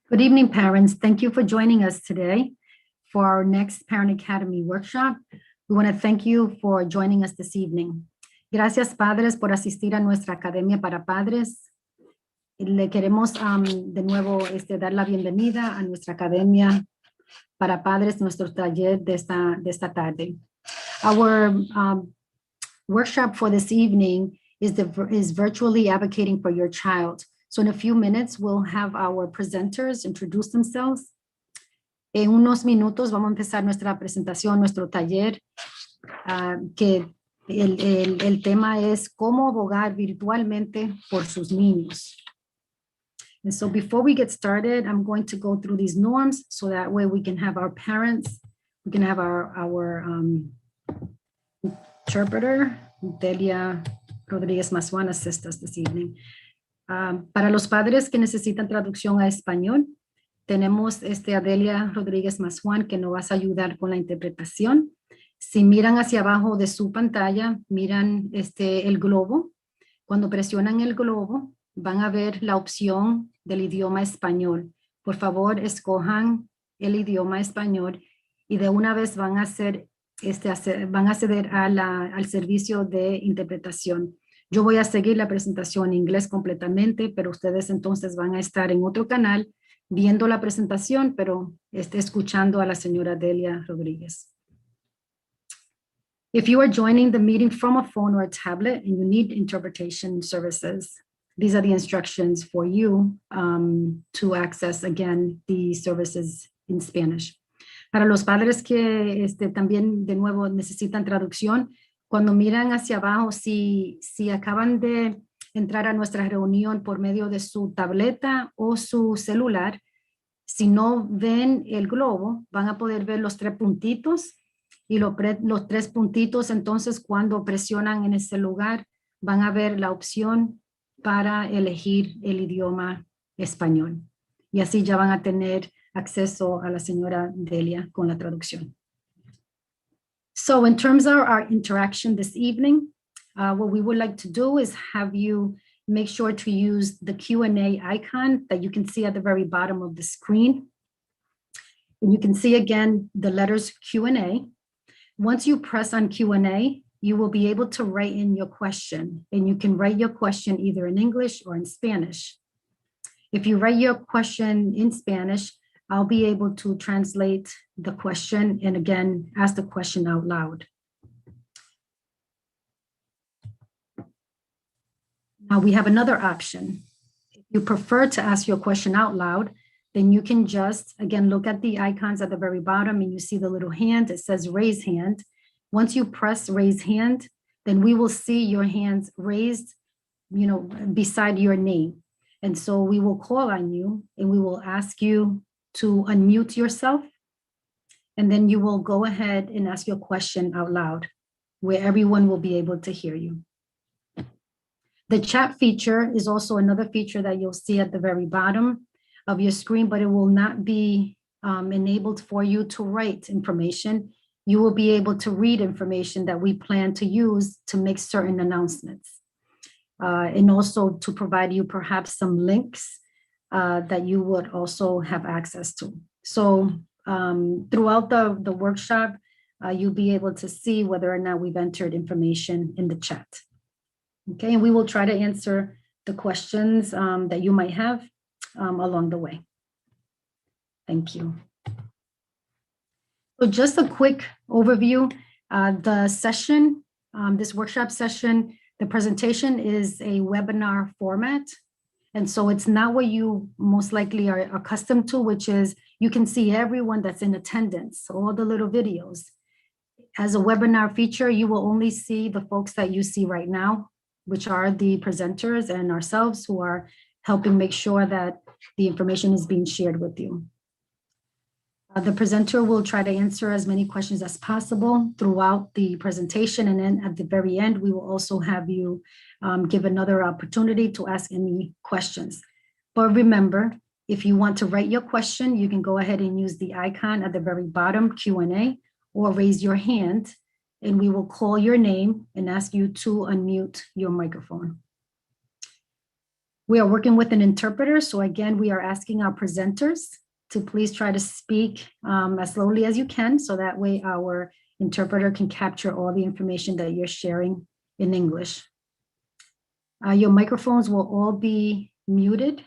Good evening, parents. Thank you for joining us today for our next Parent Academy workshop. We want to thank you for joining us this evening. Gracias, padres, por asistir a nuestra Academia para Padres. Le queremos de nuevo dar la bienvenida a nuestra Academia para Padres, nuestro taller de esta tarde. Our workshop for this evening is virtually advocating for your child. So in a few minutes, we'll have our presenters introduce themselves. En unos minutos vamos a empezar nuestra presentación, nuestro taller, que el tema es cómo abogar virtualmente por sus niños. And so before we get started, I'm going to go through these norms so that way we can have our parents, we can have our interpreter, Delia Rodríguez Mazuán, assist us this evening. Para los padres que necesitan traducción a español, tenemos Adelia Rodríguez Mazuán que nos va a ayudar con la interpretación. Si miran hacia abajo de su pantalla, miran el globo. Cuando presionan el globo, van a ver la opción del idioma español. Por favor, escojan el idioma español y de una vez van a van a acceder al servicio de interpretación. Yo voy a seguir la presentación en inglés completamente, pero ustedes entonces van a estar en otro canal viendo la presentación, pero escuchando a la señora Delia Rodríguez. If you are joining the meeting from a phone or a tablet and you need interpretation services, these are the instructions for you to access, again, the services in Spanish. Para los padres que también, de nuevo, necesitan traducción, cuando miran hacia abajo, si acaban de entrar a nuestra reunión por medio de su tableta o su celular, si no ven el globo, van a poder ver los tres puntitos y los tres puntitos, entonces cuando presionan en ese lugar, van a ver la opción para elegir el idioma español. Y así ya van a tener acceso a la señora Delia con la traducción. So in terms of our interaction this evening, what we would like to do is have you make sure to use the Q&A icon that you can see at the very bottom of the screen. And you can see again the letters Q&A. Once you press on Q&A, you will be able to write in your question, and you can write your question either in English or in Spanish. If you write your question in Spanish, I'll be able to translate the question and again, ask the question out loud. Now we have another option. If you prefer to ask your question out loud, then you can just, again, look at the icons at the very bottom and you see the little hand, it says raise hand. Once you press raise hand, then we will see your hands raised, beside your name. And so we will call on you and we will ask you to unmute yourself, and then you will go ahead and ask your question out loud, where everyone will be able to hear you. The chat feature is also another feature that you'll see at the very bottom of your screen, but it will not be enabled for you to write information. You will be able to read information that we plan to use to make certain announcements, and also to provide you perhaps some links that you would also have access to. So throughout the workshop, you'll be able to see whether or not we've entered information in the chat. Okay, and we will try to answer the questions that you might have along the way. Thank you. So just a quick overview. The session, this workshop session, the presentation is a webinar format. And so it's not what you most likely are accustomed to, which is you can see everyone that's in attendance, all the little videos. As a webinar feature, you will only see the folks that you see right now, which are the presenters and ourselves who are helping make sure that the information is being shared with you. The presenter will try to answer as many questions as possible throughout the presentation. And then at the very end, we will also have you give another opportunity to ask any questions. But remember, if you want to write your question, you can go ahead and use the icon at the very bottom, Q&A, or raise your hand, and we will call your name and ask you to unmute your microphone. We are working with an interpreter. So again, we are asking our presenters to please try to speak as slowly as you can, so that way our interpreter can capture all the information that you're sharing in English. Your microphones will all be muted.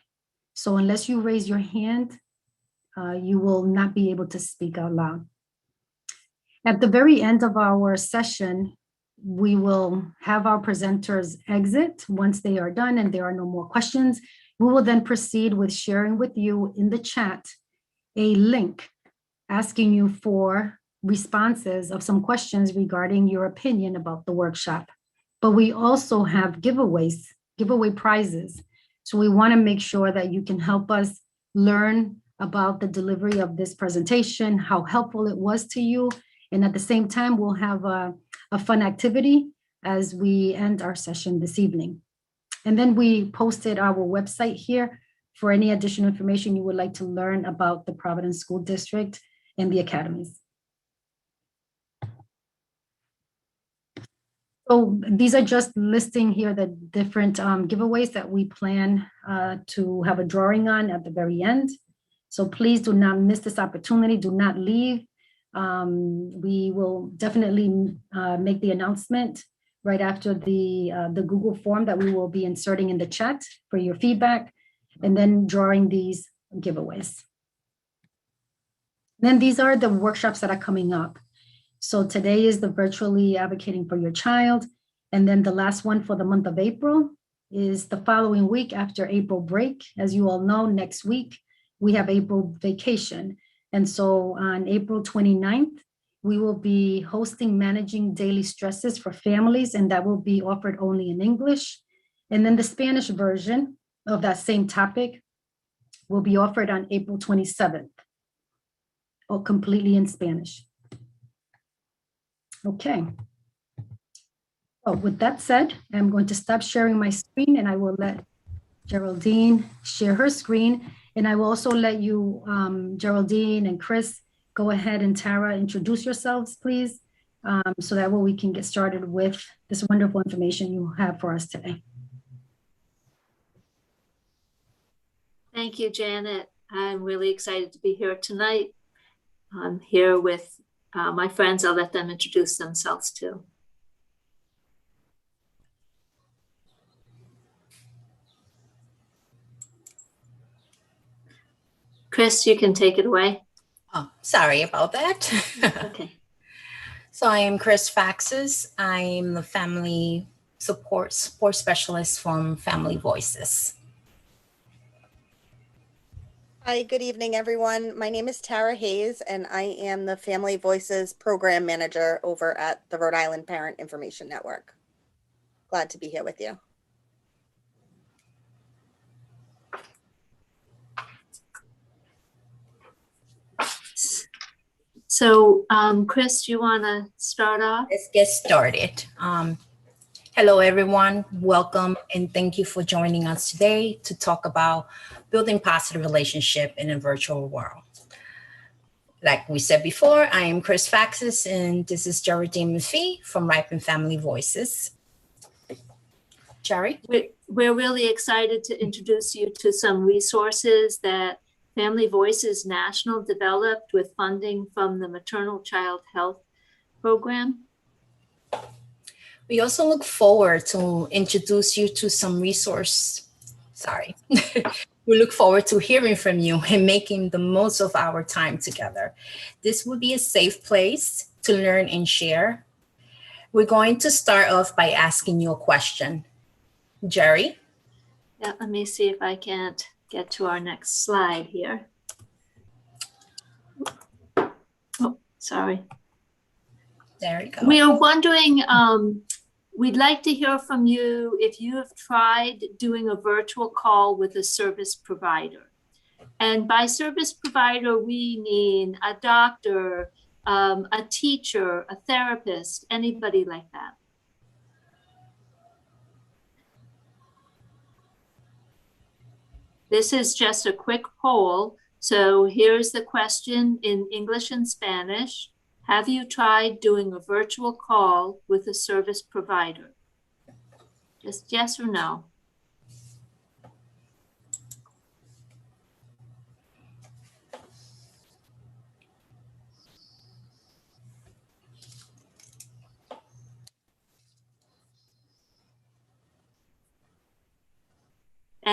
So unless you raise your hand, you will not be able to speak out loud. At the very end of our session, we will have our presenters exit. Once they are done and there are no more questions, we will then proceed with sharing with you in the chat a link asking you for responses of some questions regarding your opinion about the workshop. But we also have giveaway prizes. So we want to make sure that you can help us learn about the delivery of this presentation, how helpful it was to you. And at the same time, we'll have a fun activity as we end our session this evening. And then we posted our website here for any additional information you would like to learn about the Providence School District and the academies. So these are just listing here the different giveaways that we plan to have a drawing on at the very end. So please do not miss this opportunity. Do not leave. We will definitely make the announcement right after the Google form that we will be inserting in the chat for your feedback, and then drawing these giveaways. Then these are the workshops that are coming up. So today is the virtually advocating for your child. And then the last one for the month of April is the following week after April break. As you all know, next week we have April vacation. And so on April 29th, we will be hosting Managing Daily Stresses for Families, and that will be offered only in English. And then the Spanish version of that same topic will be offered on April 27th, or completely in Spanish. Okay. So with that said, I'm going to stop sharing my screen, and I will let Geraldine share her screen. And I will also let you, Geraldine and Chris, go ahead, and Tara, introduce yourselves, please, so that way we can get started with this wonderful information you have for us today. Thank you, Janet. I'm really excited to be here tonight. I'm here with my friends. I'll let them introduce themselves too. Chris, you can take it away. Oh, sorry about that. Okay. So I am Chris Faxes. I'm the family support specialist from Family Voices. Hi, good evening, everyone. My name is Tara Hayes, and I am the Family Voices Program Manager over at the Rhode Island Parent Information Network. Glad to be here with you. So, Chris, you want to start off? Let's get started. Hello, everyone. Welcome, and thank you for joining us today to talk about building positive relationship in a virtual world. Like we said before, I am Chris Faxes, and this is Geraldine McPhee from Ripen Family Voices. Jerry? We're really excited to introduce you to some resources that Family Voices National developed with funding from the Maternal Child Health Program. We also look forward to introduce you to some We look forward to hearing from you and making the most of our time together. This will be a safe place to learn and share. We're going to start off by asking you a question. Jerry? Yeah, let me see if I can't get to our next slide here. Oh, sorry. There you go. We are wondering, we'd like to hear from you if you have tried doing a virtual call with a service provider. And by service provider, we mean a doctor, a teacher, a therapist, anybody like that. This is just a quick poll. So here's the question in English and Spanish. Have you tried doing a virtual call with a service provider? Just yes or no.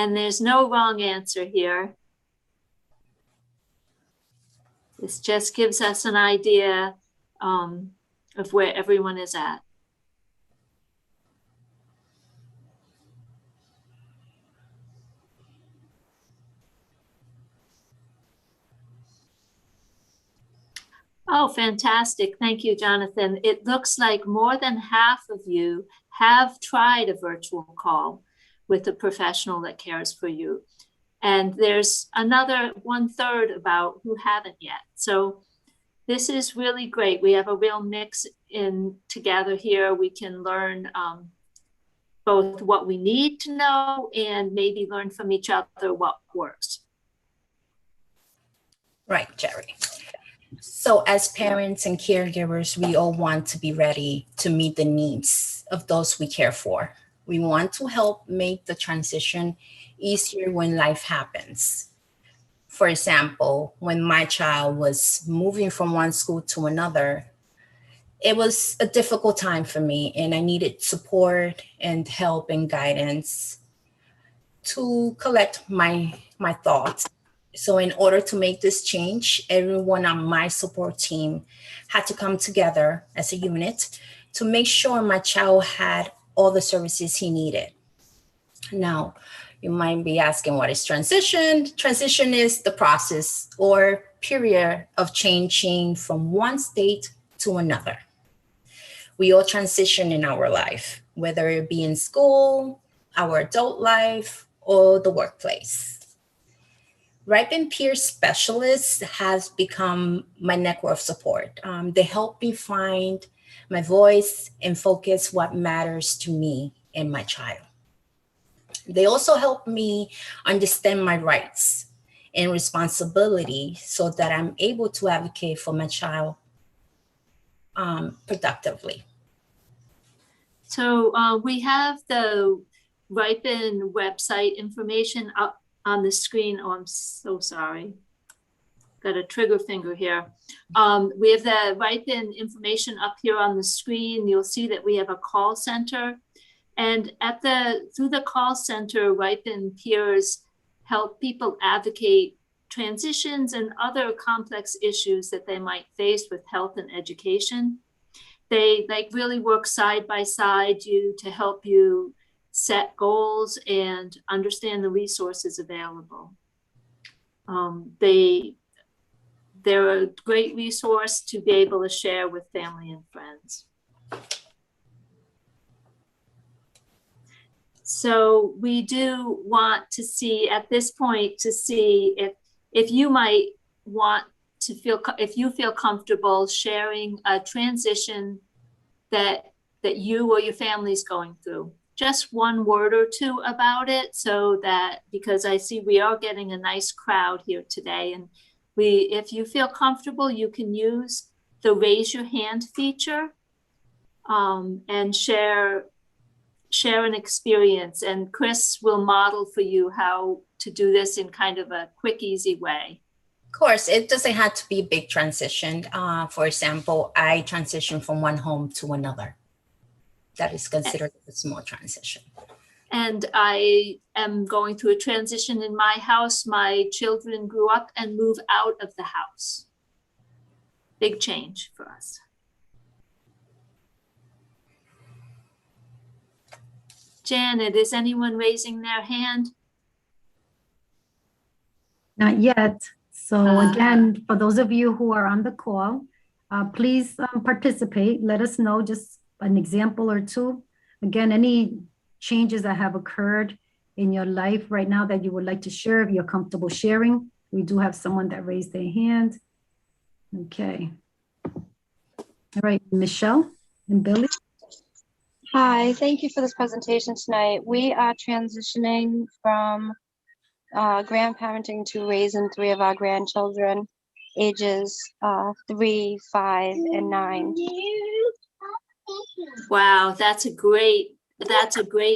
And there's no wrong answer here. This just gives us an idea of where everyone is at. Oh, fantastic. Thank you, Jonathan. It looks like more than half of you have tried a virtual call with a professional that cares for you. And there's another 1/3 about who haven't yet. So this is really great. We have a real mix in together here. We can learn both what we need to know and maybe learn from each other what works. Right, Jerry. So as parents and caregivers, we all want to be ready to meet the needs of those we care for. We want to help make the transition easier when life happens. For example, when my child was moving from one school to another, it was a difficult time for me, and I needed support and help and guidance to collect my thoughts. So in order to make this change, everyone on my support team had to come together as a unit to make sure my child had all the services he needed. Now, you might be asking, what is transition? Transition is the process or period of changing from one state to another. We all transition in our life, whether it be in school, our adult life, or the workplace. Ripen Peer Specialist has become my network of support. They help me find my voice and focus what matters to me and my child. They also help me understand my rights and responsibility so that I'm able to advocate for my child productively. So we have the Ripen website information up on the screen. Oh, I'm so sorry. Got a trigger finger here. We have the Ripen information up here on the screen. You'll see that we have a call center. And through the call center, Ripen peers help people advocate transitions and other complex issues that they might face with health and education. They really work side by side to help you set goals and understand the resources available. They're a great resource to be able to share with family and friends. So we do want to see at this point if you might want to if you feel comfortable sharing a transition that you or your family is going through. Just one word or two about it, so that, because I see we are getting a nice crowd here today, and if you feel comfortable, you can use the raise your hand feature and share an experience, and Chris will model for you how to do this in kind of a quick, easy way. Of course, it doesn't have to be a big transition. For example, I transitioned from one home to another. That is considered a small transition. And I am going through a transition in my house. My children grew up and moved out of the house. Big change for us. Janet, is anyone raising their hand? Not yet. So again, for those of you who are on the call, please participate. Let us know just an example or two. Again, any changes that have occurred in your life right now that you would like to share, if you're comfortable sharing. We do have someone that raised their hand. Okay. All right, Michelle and Billy. Hi, thank you for this presentation tonight. We are transitioning from grandparenting to raising 3 of our grandchildren, ages 3, 5, and 9. Wow, that's a great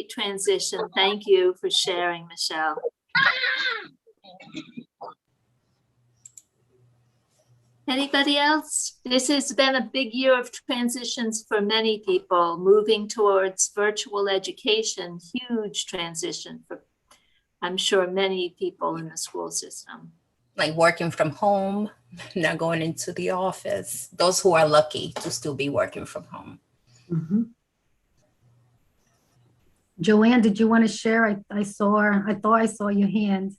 transition. Thank you for sharing, Michelle. Anybody else? This has been a big year of transitions for many people, moving towards virtual education, huge transition I'm sure many people in the school system. Like working from home, not going into the office. Those who are lucky to still be working from home. Mhm. Joanne, did you want to share? I thought I saw your hand.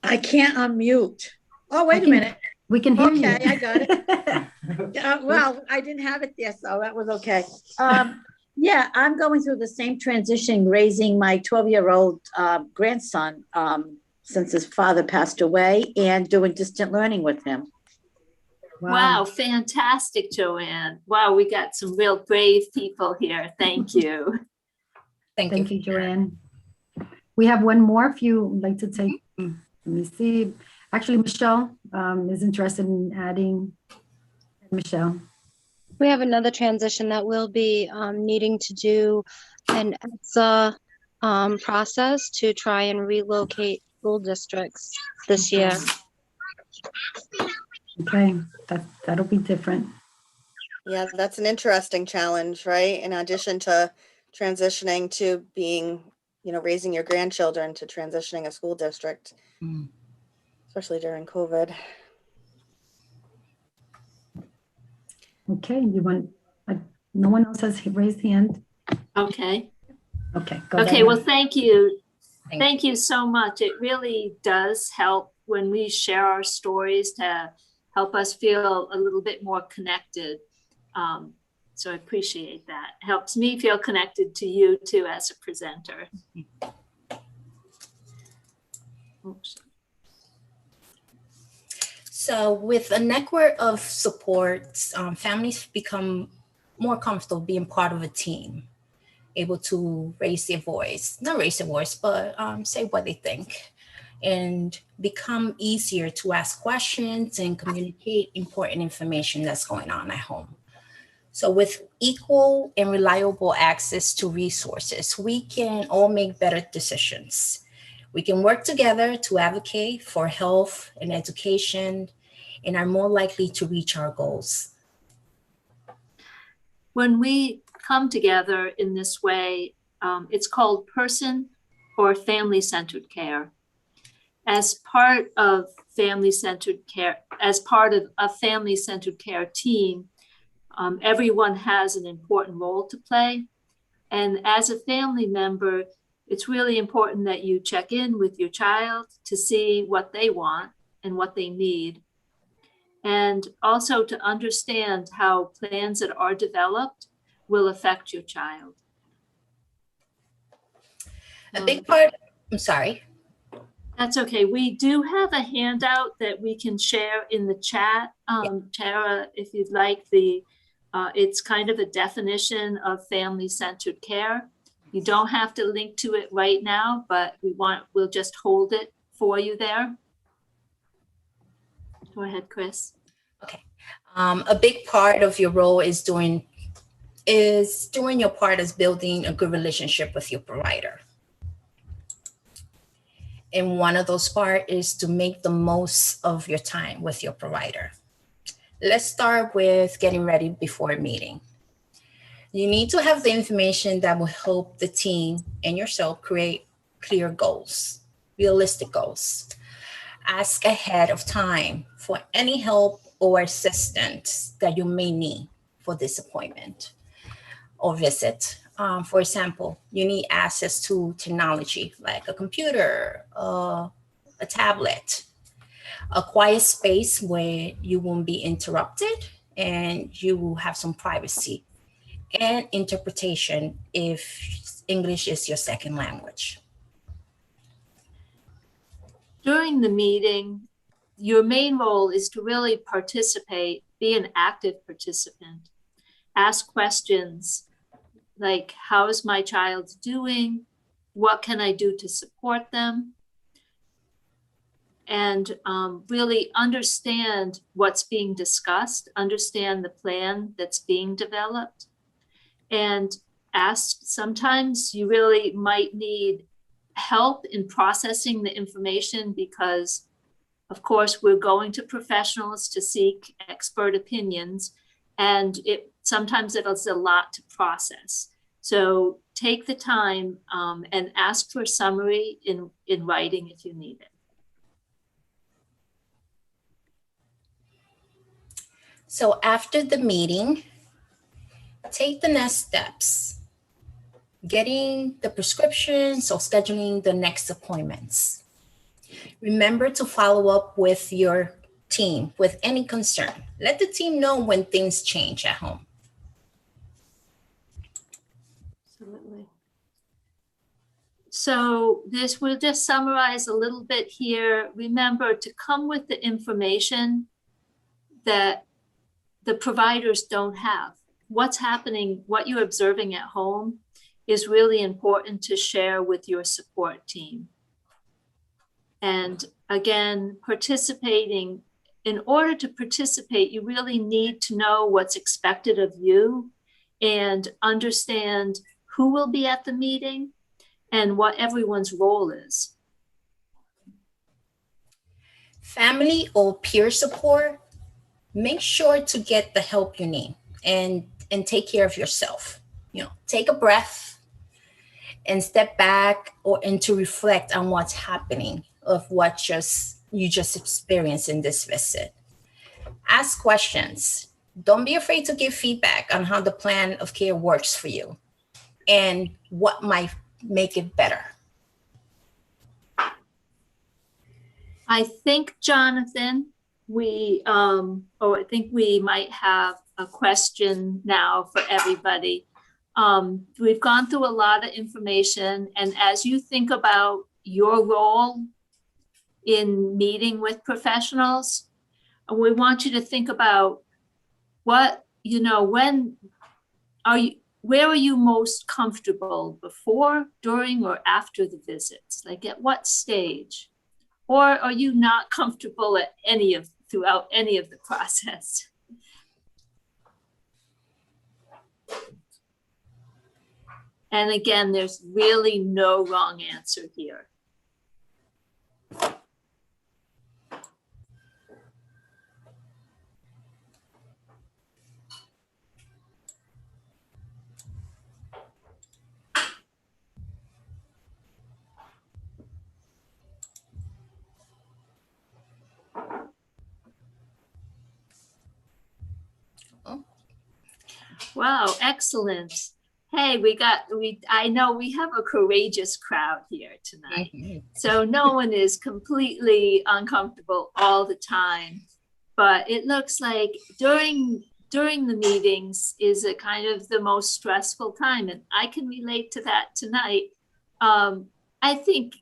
I can't unmute. Oh, wait a can- minute. We can hear you. Okay, I got it. Well, I didn't have it there, so that was okay. Yeah, I'm going through the same transition, raising my 12-year-old grandson since his father passed away, and doing distant learning with him. Wow, fantastic, Joanne. Wow, we got some real brave people here. Thank you. Thank you, Joanne. We have one more if you would like to take. Let me see. Actually, Michelle is interested in adding. Michelle. We have another transition that will be needing to do an EXA process to try and relocate school districts this year. Okay, that'll be different. Yeah, that's an interesting challenge, right? In addition to transitioning to being, raising your grandchildren, to transitioning a school district, especially during COVID. Okay, you want, no one else has raised hand? Okay. Okay, Okay, well, thank you. Thank Thank you so much. It really does help when we share our stories to help us feel a little bit more connected. So I appreciate that. It helps me feel connected to you too as a presenter. Oops. So with a network of supports, families become more comfortable being part of a team, able to raise their voice, not raise their voice, but say what they think, and become easier to ask questions and communicate important information that's going on at home. So with equal and reliable access to resources, we can all make better decisions. We can work together to advocate for health and education, and are more likely to reach our goals. When we come together in this way, it's called person or family-centered care. As part of family-centered care, as part of a family-centered care team, everyone has an important role to play. And as a family member, it's really important that you check in with your child to see what they want and what they need. And also to understand how plans that are developed will affect your child. A big part, I'm sorry. That's okay. We do have a handout that we can share in the chat. Tara, if you'd like, it's kind of a definition of family-centered care. You don't have to link to it right now, but we'll just hold it for you there. Go ahead, Chris. Okay. A big part of your role is doing your part as building a good relationship with your provider. And one of those parts is to make the most of your time with your provider. Let's start with getting ready before a meeting. You need to have the information that will help the team and yourself create clear goals, realistic goals. Ask ahead of time for any help or assistance that you may need for this appointment or visit. For example, you need access to technology like a computer, a tablet, a quiet space where you won't be interrupted and you will have some privacy, and interpretation if English is your second language. During the meeting, your main role is to really participate, be an active participant. Ask questions like, how is my child doing? What can I do to support them? And really understand what's being discussed, understand the plan that's being developed, and ask, sometimes you really might need help in processing the information because, of course, we're going to professionals to seek expert opinions, and sometimes it's a lot to process. So take the time and ask for a summary in writing if you need it. So after the meeting, take the next steps. Getting the prescriptions or scheduling the next appointments. Remember to follow up with your team with any concern. Let the team know when things change at home. Absolutely. So this will just summarize a little bit here. Remember to come with the information that the providers don't have. What's happening, what you're observing at home is really important to share with your support team. And again, participating, in order to participate, you really need to know what's expected of you and understand who will be at the meeting and what everyone's role is. Family or peer support, make sure to get the help you need and take care of yourself. Take a breath and step back and to reflect on what's happening of what you just experienced in this visit. Ask questions. Don't be afraid to give feedback on how the plan of care works for you and what might make it better. I think, Jonathan, I think we might have a question now for everybody. We've gone through a lot of information, and as you think about your role in meeting with professionals, we want you to think about where are you most comfortable before, during, or after the visits? Like at what stage? Or are you not comfortable at throughout any of the process? And again, there's really no wrong answer here. Wow, excellent. Hey, I know we have a courageous crowd here tonight. Mm-hmm. So no one is completely uncomfortable all the time, but it looks like during the meetings is a kind of the most stressful time. And I can relate to that tonight. I think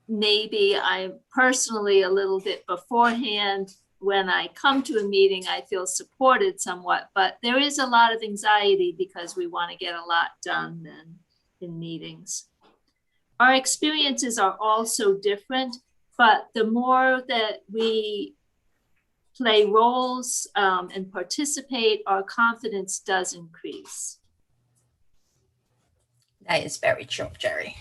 maybe I'm personally a little bit beforehand. When I come to a meeting, I feel supported somewhat, but there is a lot of anxiety because we want to get a lot done then in meetings. Our experiences are also different, but the more that we play roles and participate, our confidence does increase. That is very true, Jerry.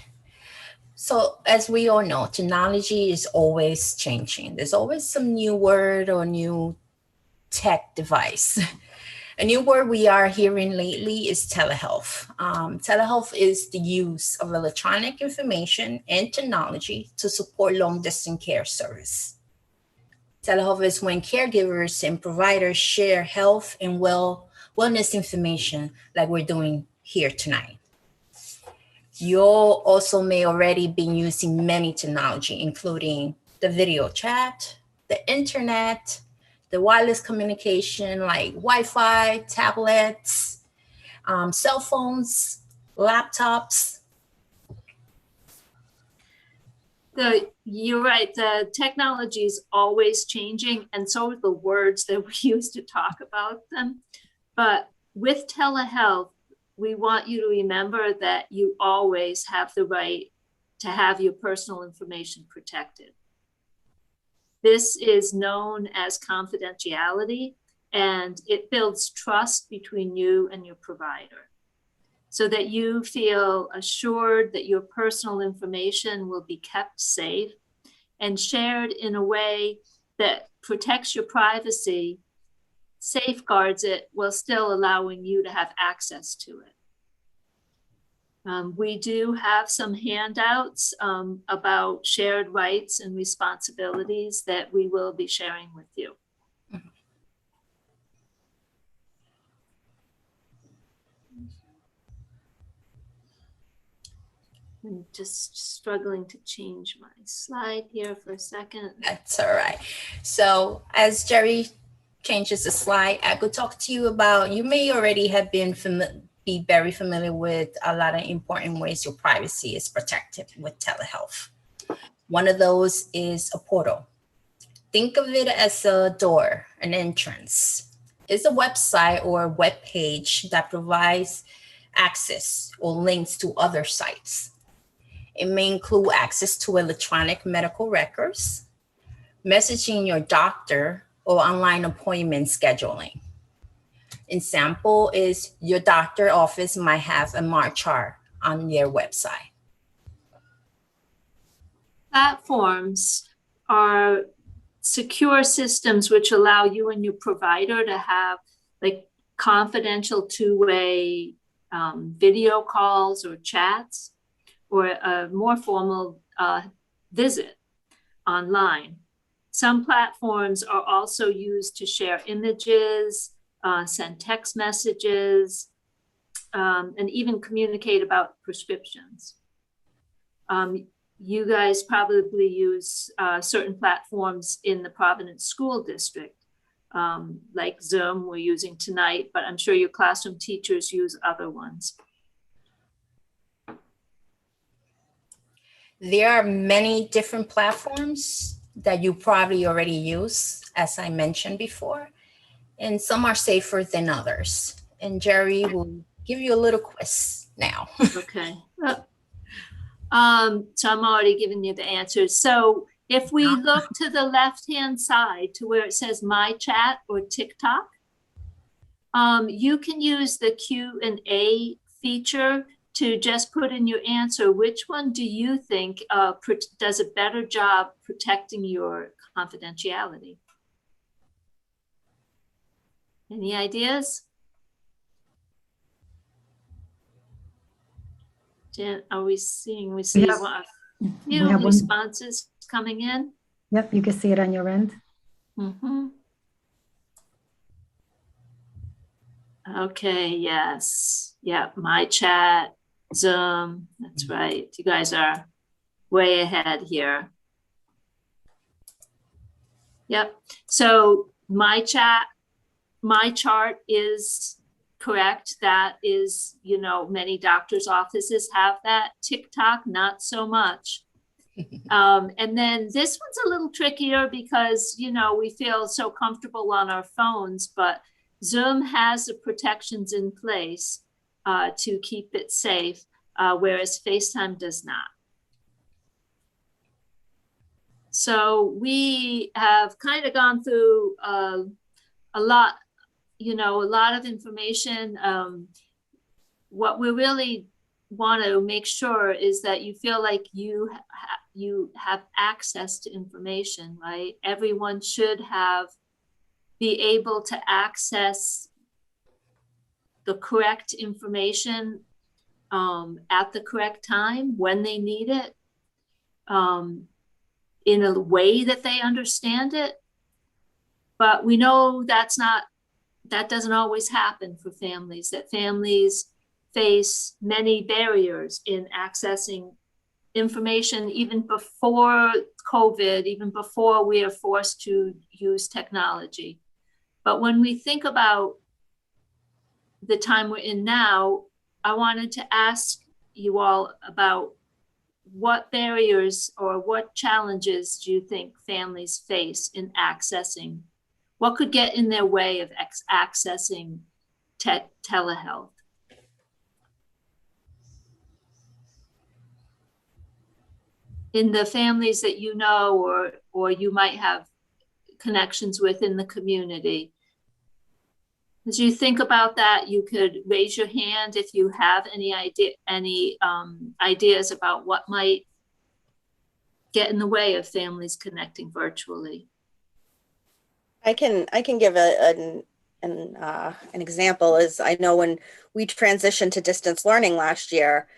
So as we all know, technology is always changing. There's always some new word or new tech device. A new word we are hearing lately is telehealth. Telehealth is the use of electronic information and technology to support long-distance care service. Telehealth is when caregivers and providers share health and wellness information like we're doing here tonight. You also may already be using many technology, including the video chat, the internet, the wireless communication like Wi-Fi, tablets, cell phones, laptops. You're right, the technology is always changing, and so are the words that we use to talk about them. But with telehealth, we want you to remember that you always have the right to have your personal information protected. This is known as confidentiality, and it builds trust between you and your provider so that you feel assured that your personal information will be kept safe and shared in a way that protects your privacy, safeguards it, while still allowing you to have access to it. We do have some handouts about shared rights and responsibilities that we will be sharing with you. I'm just struggling to change my slide here for a second. That's all right. So as Jerry changes the slide, I could talk to you about, you may already have been be very familiar with a lot of important ways your privacy is protected with telehealth. One of those is a portal. Think of it as a door, an entrance. It's a website or a web page that provides access or links to other sites. It may include access to electronic medical records, messaging your doctor, or online appointment scheduling. An example is your doctor office might have a MAR chart on their website. Platforms are secure systems which allow you and your provider to have like confidential two-way video calls or chats, or a more formal visit online. Some platforms are also used to share images, send text messages, and even communicate about prescriptions. You guys probably use certain platforms in the Providence School District, like Zoom we're using tonight, but I'm sure your classroom teachers use other ones. There are many different platforms that you probably already use, as I mentioned before, and some are safer than others. And Jerry will give you a little quiz now. Okay. So I'm already giving you the answers. So if we look to the left-hand side to where it says My Chat or TikTok, you can use the Q&A feature to just put in your answer. Which one do you think does a better job protecting your confidentiality? Any ideas? Jen, are we seeing? We see a few responses coming in. Yep, you can see it on your end. Mm-hmm. Okay, yes. Yeah, My Chat, Zoom, that's right. You guys are way ahead here. Yep. So My Chart is correct. That is, many doctors' offices have that. TikTok, not so much. And then this one's a little trickier because, we feel so comfortable on our phones, but Zoom has the protections in place to keep it safe, whereas FaceTime does not. So we have kind of gone through a lot of information. What we really want to make sure is that you feel like you have access to information, right? Everyone should be able to access the correct information at the correct time when they need it, in a way that they understand it. But we know that doesn't always happen for families, that families face many barriers in accessing information even before COVID, even before we are forced to use technology. But when we think about the time we're in now, I wanted to ask you all about what barriers or what challenges do you think families face in accessing? What could get in their way of accessing telehealth? In the families that you know or you might have connections with in the community. As you think about that, you could raise your hand if you have any ideas about what might get in the way of families connecting virtually. I can give an example. Is I know when we transitioned to distance learning last year,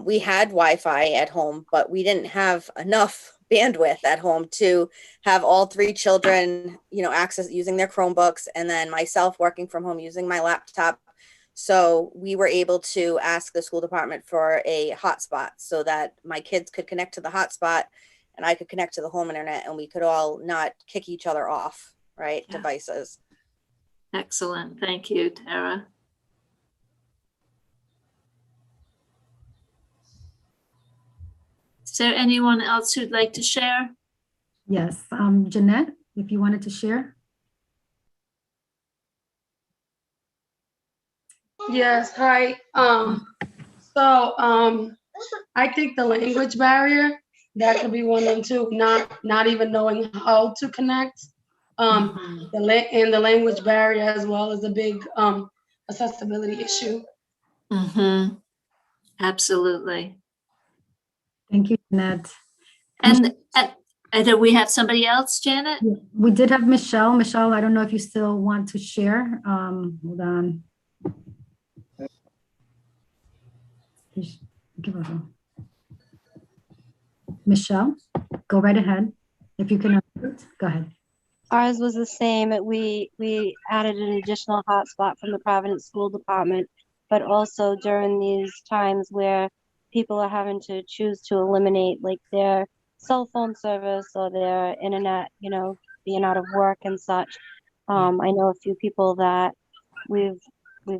We had Wi-Fi at home, but we didn't have enough bandwidth at home to have all 3 children, access using their Chromebooks, and then myself working from home using my laptop. So we were able to ask the school department for a hotspot so that my kids could connect to the hotspot and I could connect to the home internet, and we could all not kick each other off, right? Yeah. Devices. Excellent. Thank you, Tara. Is there anyone else who'd like to share? Yes, Jeanette, if you wanted to share. Yes, hi. I think the language barrier, that could be one of them too, not even knowing how to connect. The language barrier as well is a big accessibility issue. Absolutely. Thank you, Jeanette. And do we have somebody else, Janet? We did have Michelle. Michelle, I don't know if you still want to share. Hold on. Michelle, go right ahead. If you can, go ahead. Ours was the same. We added an additional hotspot from the Providence School Department, but also during these times where people are having to choose to eliminate like their cell phone service or their internet, being out of work and such. I know a few people that we've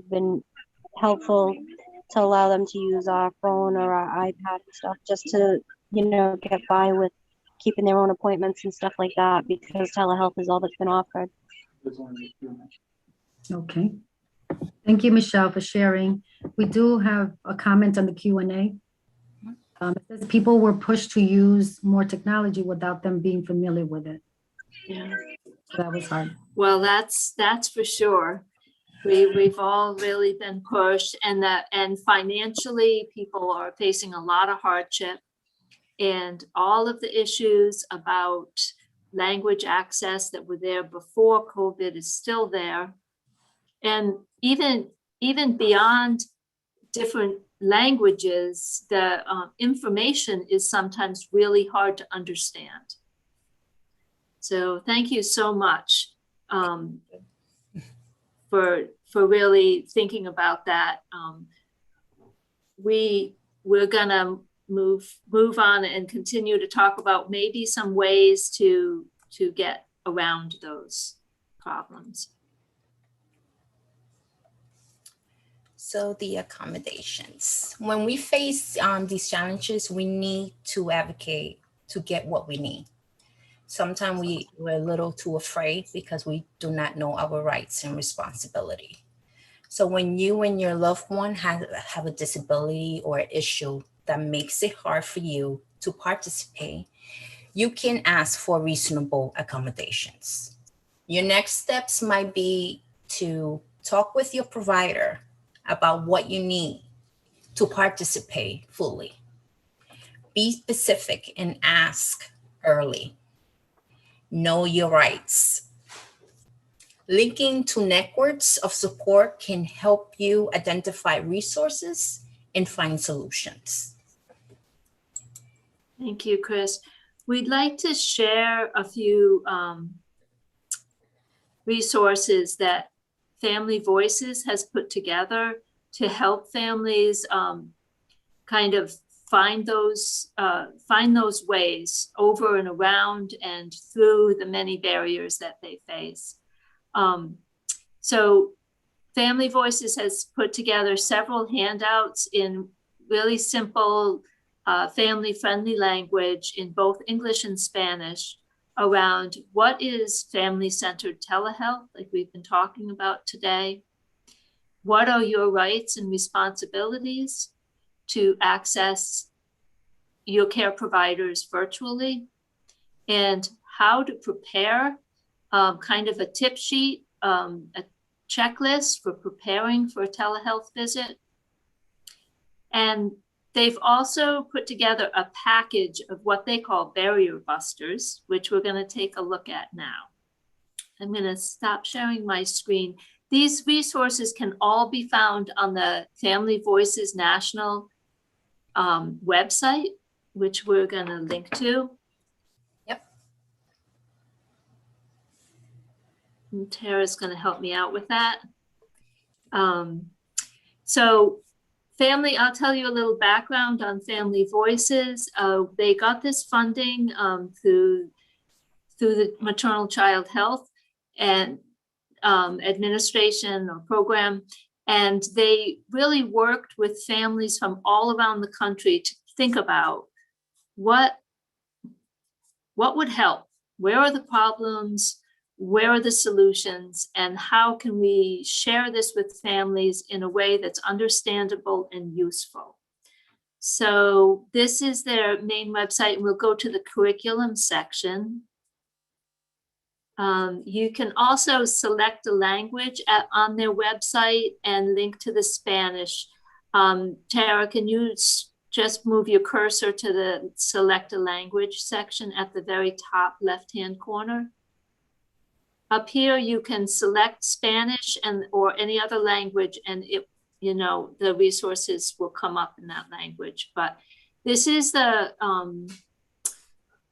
been helpful to allow them to use our phone or our iPad and stuff just to, get by with keeping their own appointments and stuff like that, because telehealth is all that's been offered. Okay. Thank you, Michelle, for sharing. We do have a comment on the Q&A. It says people were pushed to use more technology without them being familiar with it. Yeah. That was hard. Well, that's for sure. We've all really been pushed, and financially people are facing a lot of hardship, and all of the issues about language access that were there before COVID is still there. And even beyond different languages, the information is sometimes really hard to understand. So thank you so much for really thinking about that. We're gonna move on and continue to talk about maybe some ways to get around those problems. So the accommodations. When we face these challenges, we need to advocate to get what we need. Sometimes we're a little too afraid because we do not know our rights and responsibility. So when you and your loved one have a disability or issue that makes it hard for you to participate, you can ask for reasonable accommodations. Your next steps might be to talk with your provider about what you need to participate fully. Be specific and ask early. Know your rights. Linking to networks of support can help you identify resources and find solutions. Thank you, Chris. We'd like to share a few resources that Family Voices has put together to help families kind of find those ways over and around and through the many barriers that they face. So Family Voices has put together several handouts in really simple, family-friendly language in both English and Spanish around what is family-centered telehealth, like we've been talking about today. What are your rights and responsibilities to access your care providers virtually, and how to prepare kind of a tip sheet, a checklist for preparing for a telehealth visit. And they've also put together a package of what they call barrier busters, which we're going to take a look at now. I'm going to stop sharing my screen. These resources can all be found on the Family Voices National website, which we're going to link to. Yep. And Tara's going to help me out with that. So family, I'll tell you a little background on Family Voices. They got this funding through the Maternal Child Health and administration or program. And they really worked with families from all around the country to think about what would help, where are the problems, where are the solutions, and how can we share this with families in a way that's understandable and useful. So this is their main website, and we'll go to the curriculum section. You can also select a language on their website and link to the Spanish. Tara, can you just move your cursor to the select a language section at the very top left-hand corner? Up here, you can select Spanish or any other language, and the resources will come up in that language. But this is the,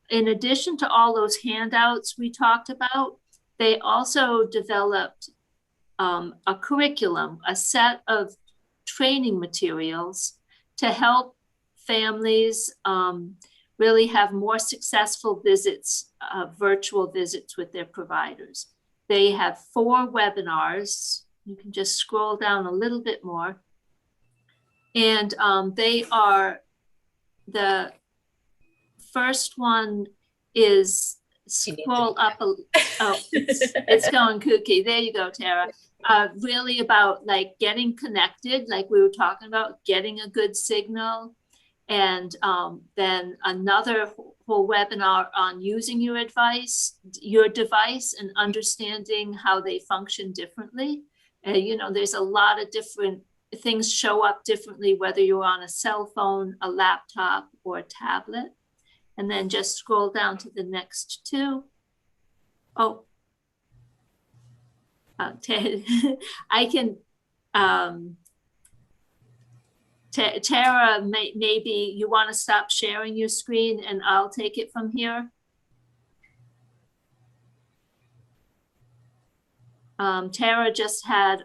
in addition to all those handouts we talked about, they also developed a curriculum, a set of training materials to help families really have more successful visits, virtual visits with their providers. They have 4 webinars. You can just scroll down a little bit more. And they are, the first one is, scroll up, it's going kooky. There you go, Tara. Really about like getting connected, like we were talking about, getting a good signal. And then another whole webinar on using your device and understanding how they function differently. There's a lot of different things show up differently, whether you're on a cell phone, a laptop, or a tablet. And then just scroll down to the next 2. Oh, I can, Tara, maybe you want to stop sharing your screen and I'll take it from here. Tara just had,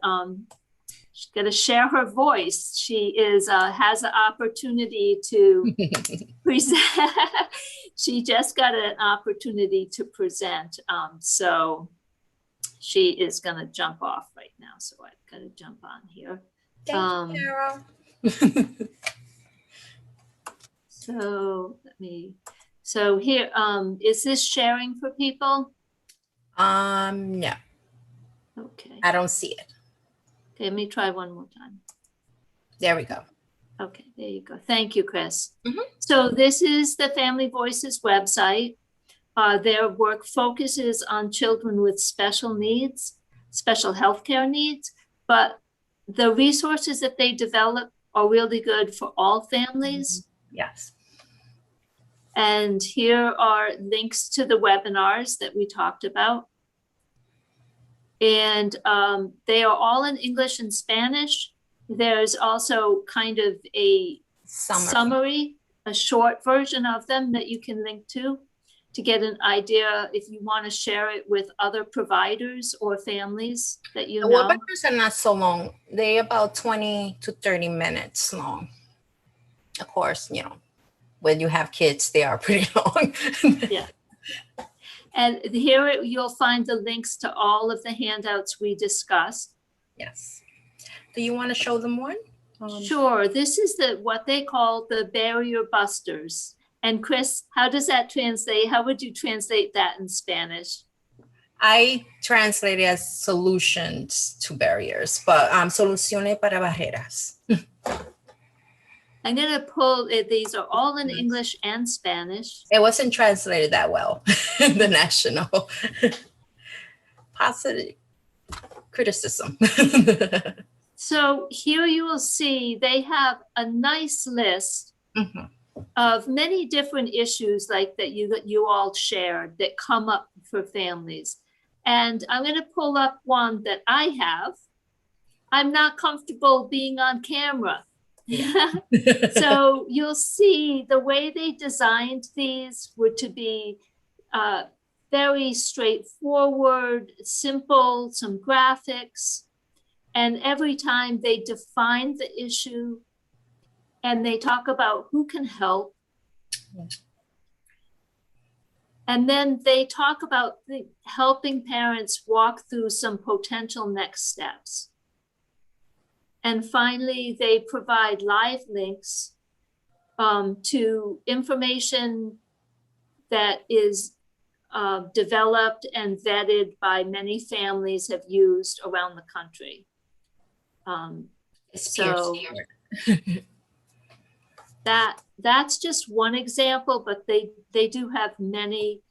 she's going to share her voice. She has an opportunity to present. She just got an opportunity to present. So she is going to jump off right now. So I've got to jump on here. Thank you, Tara. So here, is this sharing for people? No. Okay. I don't see it. Okay, let me try one more time. There we go. Okay, there you go. Thank you, Chris. So this is the Family Voices website. Their work focuses on children with special needs, special healthcare needs, but the resources that they develop are really good for all families. Yes. And here are links to the webinars that we talked about. And they are all in English and Spanish. There's also kind of a summary, a short version of them that you can link to get an idea if you want to share it with other providers or families that you know. The webinars are not so long. They're about 20 to 30 minutes long. Of course, when you have kids, they are pretty long. Yeah. And here you'll find the links to all of the handouts we discussed. Yes. Do you want to show them one? Sure. This is what they call the barrier busters. And Chris, how does that translate? How would you translate that in Spanish? I translate it as solutions to barriers, but soluciones para barreras. I'm going to pull it. These are all in English and Spanish. It wasn't translated that well in the national. Positive criticism. So here you will see they have a nice list of many different issues like that you all shared that come up for families. And I'm going to pull up one that I have. I'm not comfortable being on camera. So you'll see the way they designed these were to be very straightforward, simple, some graphics. And every time they define the issue and they talk about who can help. And then they talk about helping parents walk through some potential next steps. And finally, they provide live links to information that is developed and vetted by many families have used around the country. So that's just one example, but they do have many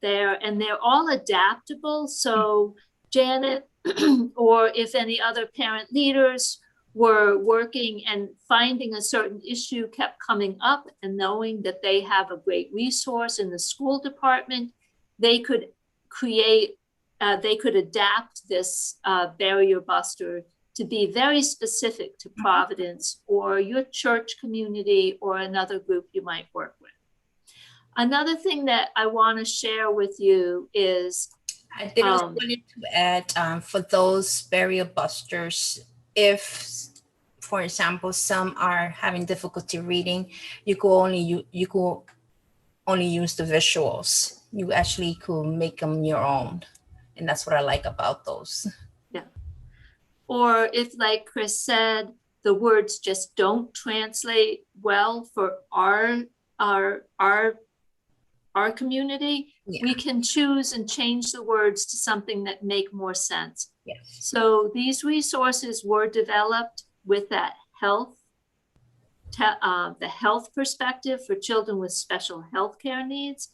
there, and they're all adaptable. So Janet, or if any other parent leaders were working and finding a certain issue kept coming up and knowing that they have a great resource in the school department, they could adapt this barrier buster to be very specific to Providence or your church community or another group you might work with. Another thing that I want to share with you is I did also wanted to add for those barrier busters, if, for example, some are having difficulty reading, you could only use the visuals. You actually could make them your own, and that's what I like about those. Yeah. Or if, like Chris said, the words just don't translate well for our community, we can choose and change the words to something that make more sense. Yes. So these resources were developed with that the health perspective for children with special healthcare needs,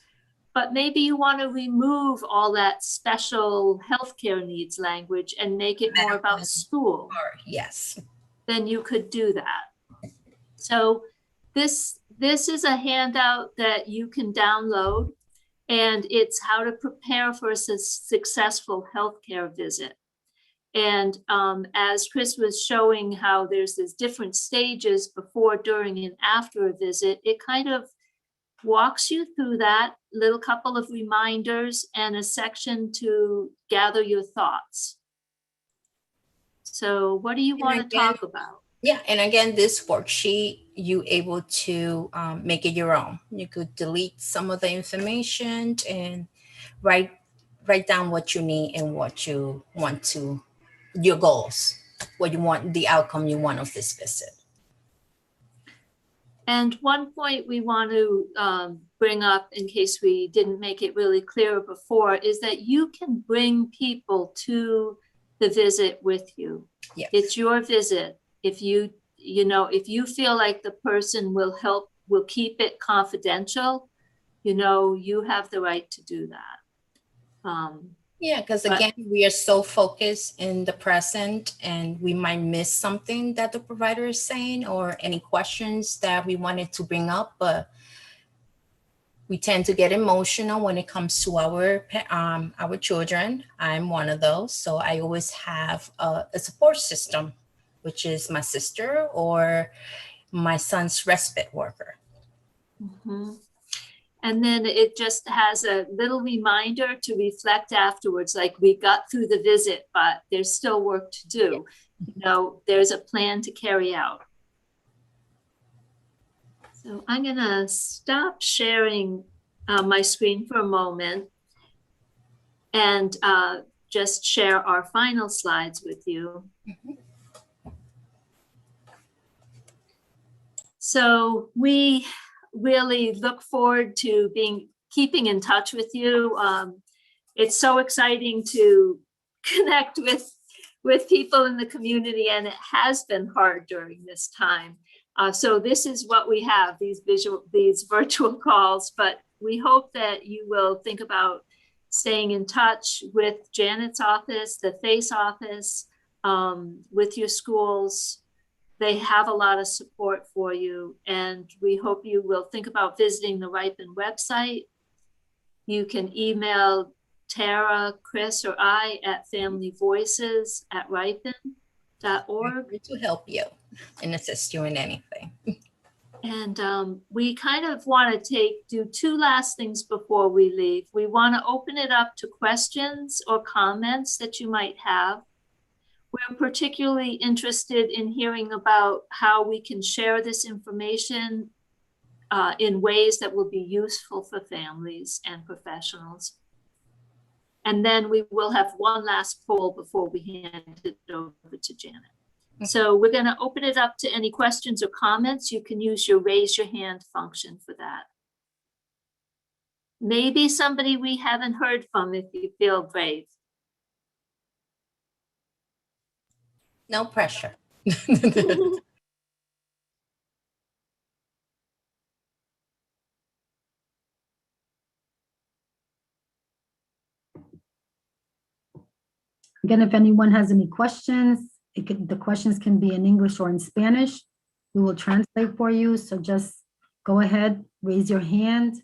but maybe you want to remove all that special healthcare needs language and make it more about school. Yes. Then you could do that. So this is a handout that you can download, and it's how to prepare for a successful healthcare visit. And as Chris was showing how there's these different stages before, during, and after a visit, it kind of walks you through that, little couple of reminders and a section to gather your thoughts. So what do you want to talk about? Yeah, and again, this worksheet, you able to make it your own. You could delete some of the information and write down what you need and what you want to, your goals, what you want, the outcome you want of this visit. And one point we want to bring up, in case we didn't make it really clear before, is that you can bring people to the visit with you. Yes. It's your visit. If you feel like the person will keep it confidential, you have the right to do that. Yeah, because again, we are so focused in the present, and we might miss something that the provider is saying or any questions that we wanted to bring up, but we tend to get emotional when it comes to our children. I'm one of those, so I always have a support system, which is my sister or my son's respite worker. Mm-hmm. And then it just has a little reminder to reflect afterwards, like we got through the visit, but there's still work to do. There's a plan to carry out. So I'm gonna stop sharing my screen for a moment and just share our final slides with you. Mm-hmm. So we really look forward to keeping in touch with you. It's so exciting to connect with people in the community, and it has been hard during this time. So this is what we have, these virtual calls, but we hope that you will think about staying in touch with Janet's office, the FACE office, with your schools. They have a lot of support for you, and we hope you will think about visiting the Ripon website. You can email Tara, Chris, or I at Family Voices at Ripon. To help you and assist you in anything. And we kind of want to do two last things before we leave. We want to open it up to questions or comments that you might have. We're particularly interested in hearing about how we can share this information in ways that will be useful for families and professionals. And then we will have one last poll before we hand it over to Janet. So we're going to open it up to any questions or comments. You can use your raise your hand function for that. Maybe somebody we haven't heard from if you feel brave. No pressure. Again, if anyone has any questions, the questions can be in English or in Spanish. We will translate for you. So just go ahead, raise your hand,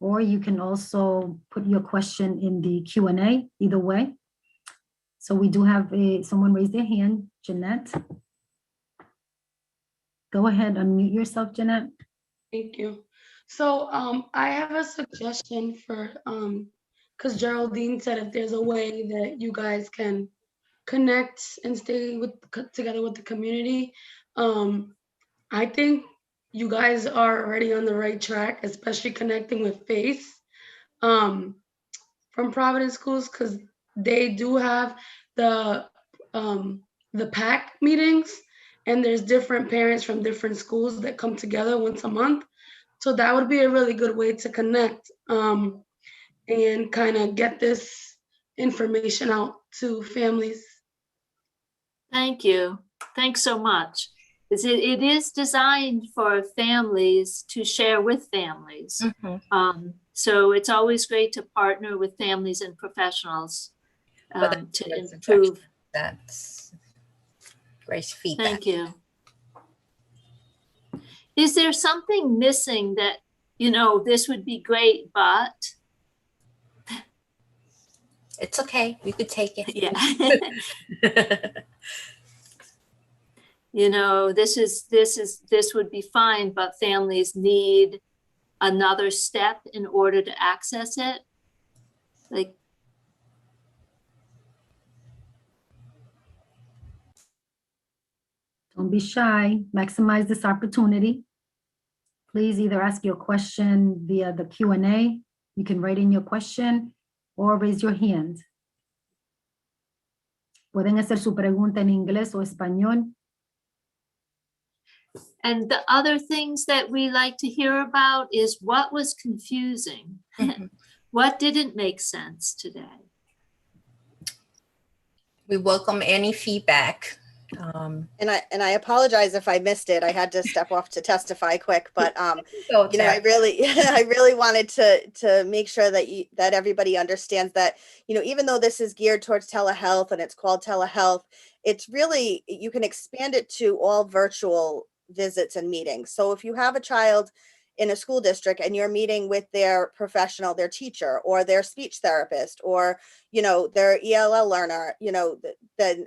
or you can also put your question in the Q&A, either way. So we do have someone raise their hand, Jeanette. Go ahead, unmute yourself, Jeanette. Thank you. So I have a suggestion for, because Geraldine said if there's a way that you guys can connect and stay together with the community, I think you guys are already on the right track, especially connecting with Faith from Providence Schools, because they do have the PAC meetings, and there's different parents from different schools that come together once a month. So that would be a really good way to connect and kind of get this information out to families. Thank you. Thanks so much. It is designed for families to share with families. Mm-hmm. So it's always great to partner with families and professionals to improve. That's great feedback. Thank you. Is there something missing that, this would be great, but? It's okay. We could take it. Yeah. This would be fine, but families need another step in order to access it. Like, Don't be shy. Maximize this opportunity. Please either ask your question via the Q&A. You can write in your question or raise your hand. Pueden hacer su pregunta en inglés o español. and the other things that we like to hear about is what was confusing. Mm-hmm. What didn't make sense today? We welcome any feedback. And I apologize if I missed it. I had to step off to testify quick, but I really wanted to make sure that everybody understands that, even though this is geared towards telehealth and it's called telehealth, it's really, you can expand it to all virtual visits and meetings. So if you have a child in a school district and you're meeting with their professional, their teacher or their speech therapist or, their ELL learner, then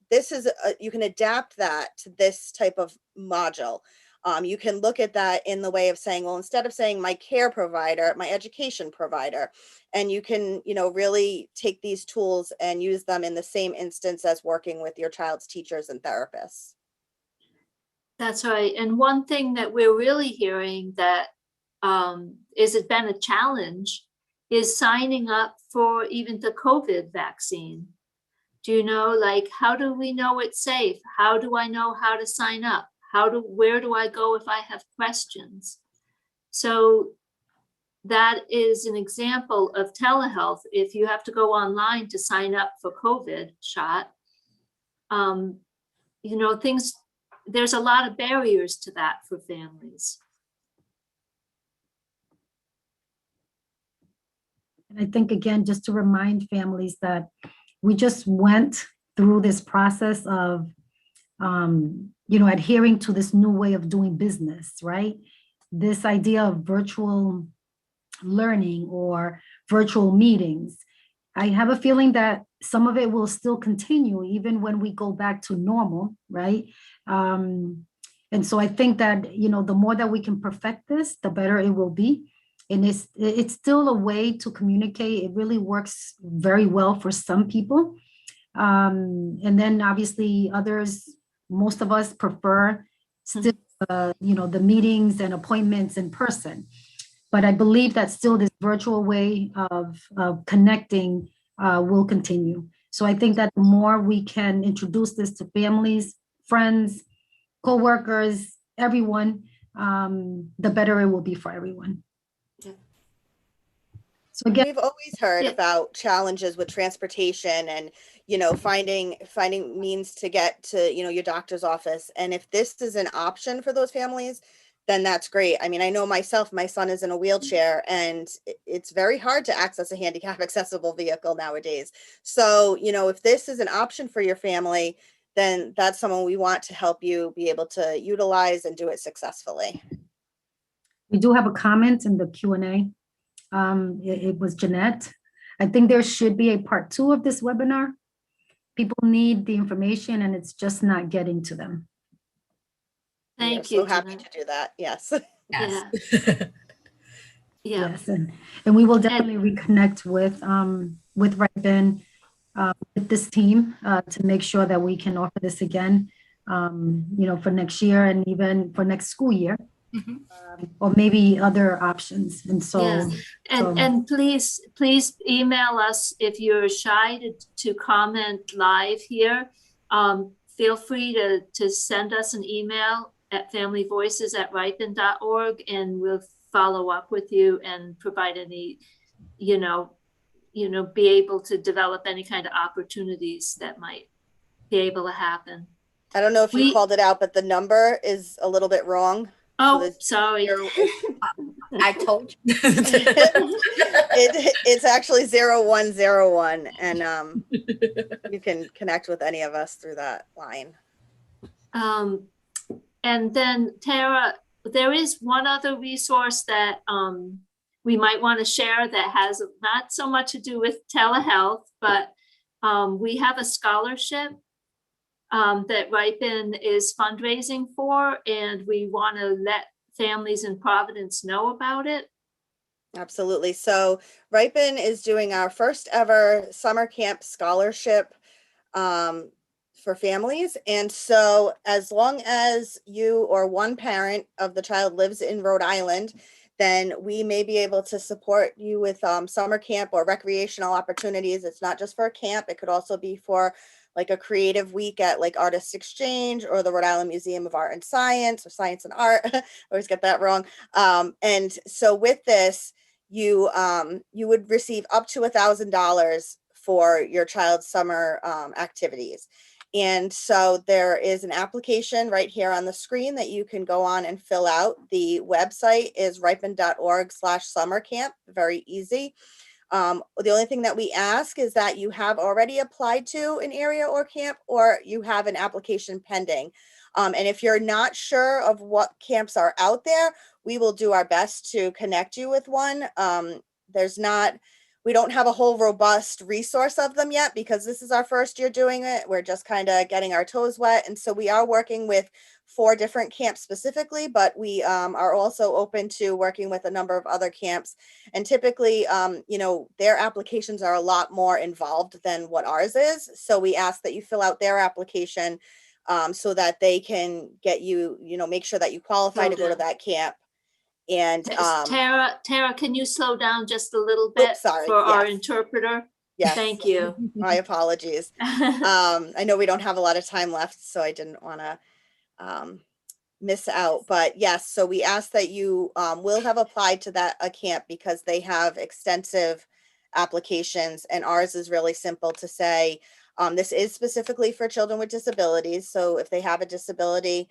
this is, you can adapt that to this type of module. You can look at that in the way of saying, well, instead of saying my care provider, my education provider, and you can, really take these tools and use them in the same instance as working with your child's teachers and therapists. That's right. And one thing that we're really hearing that is it been a challenge is signing up for even the COVID vaccine. Do you know, how do we know it's safe? How do I know how to sign up? Where do I go if I have questions? So that is an example of telehealth. If you have to go online to sign up for COVID shot, there's a lot of barriers to that for families. And I think, again, just to remind families that we just went through this process of, adhering to this new way of doing business, right? This idea of virtual learning or virtual meetings. I have a feeling that some of it will still continue even when we go back to normal, right? And so I think that, you know, the more that we can perfect this, the better it will be. And it's still a way to communicate. It really works very well for some people. And then obviously others, most of us prefer still, you know, the meetings and appointments in person. But I believe that still this virtual way of connecting will continue. So I think that the more we can introduce this to families, friends, coworkers, everyone, the better it will be for everyone. Yeah. So again, We've always heard Yeah. about challenges with transportation and, you know, finding means to get to, you know, your doctor's office. And if this is an option for those families, then that's great. I mean, I know myself, my son is in a wheelchair and it's very hard to access a handicap accessible vehicle nowadays. So, you know, if this is an option for your family, then that's someone we want to help you be able to utilize and do it successfully. we do have a comment in the Q&A. It was Jeanette. I think there should be a part 2 of this webinar. People need the information and it's just not getting to them. We are Thank you, so happy Jeanette. to do that. Yes. Yeah. Yeah. Yes, and we will definitely reconnect with Ripen, with this team to make sure that we can offer this again, you know, for next year and even for next school year, or maybe other options. And so, Yeah. And please email us if you're shy to comment live here. Feel free to send us an email at familyvoices@ripen.org, and we'll follow up with you and provide any, you know, be able to develop any kind of opportunities that might be able to happen. I don't know if you called it out, but the number is a little bit wrong. Oh, sorry. I told you. It's actually 0101, and you can connect with any of us through that line. And then Tara, there is one other resource that we might want to share that has not so much to do with telehealth, but we have a scholarship that Ripen is fundraising for, and we want to let families in Providence know about it. Absolutely. So Ripen is doing our first ever summer camp scholarship for families. And so as long as you or one parent of the child lives in Rhode Island, then we may be able to support you with summer camp or recreational opportunities. It's not just for a camp. It could also be for like a creative week at like Artists Exchange or the Rhode Island Museum of Art and Science, or Science and Art. Always get that wrong. And so with this, you would receive up to $1,000 for your child's summer activities. And so there is an application right here on the screen that you can go on and fill out. The website is ripen.org/summer camp. Very easy. The only thing that we ask is that you have already applied to an area or camp, or you have an application pending. And if you're not sure of what camps are out there, we will do our best to connect you with one. We don't have a whole robust resource of them yet because this is our first year doing it. We're just kind of getting our toes wet. And so we are working with 4 different camps specifically, but we are also open to working with a number of other camps. And typically, you know, their applications are a lot more involved than what ours is. So we ask that you fill out their application so that they can get you, you know, make sure that you qualify to go to that camp. And Tara, can you slow down just a little bit for our interpreter? Yes. Thank you. My apologies. I know we don't have a lot of time left, so I didn't want to miss out. But yes, so we ask that you will have applied to a camp because they have extensive applications, and ours is really simple to say. This is specifically for children with disabilities. So if they have a disability,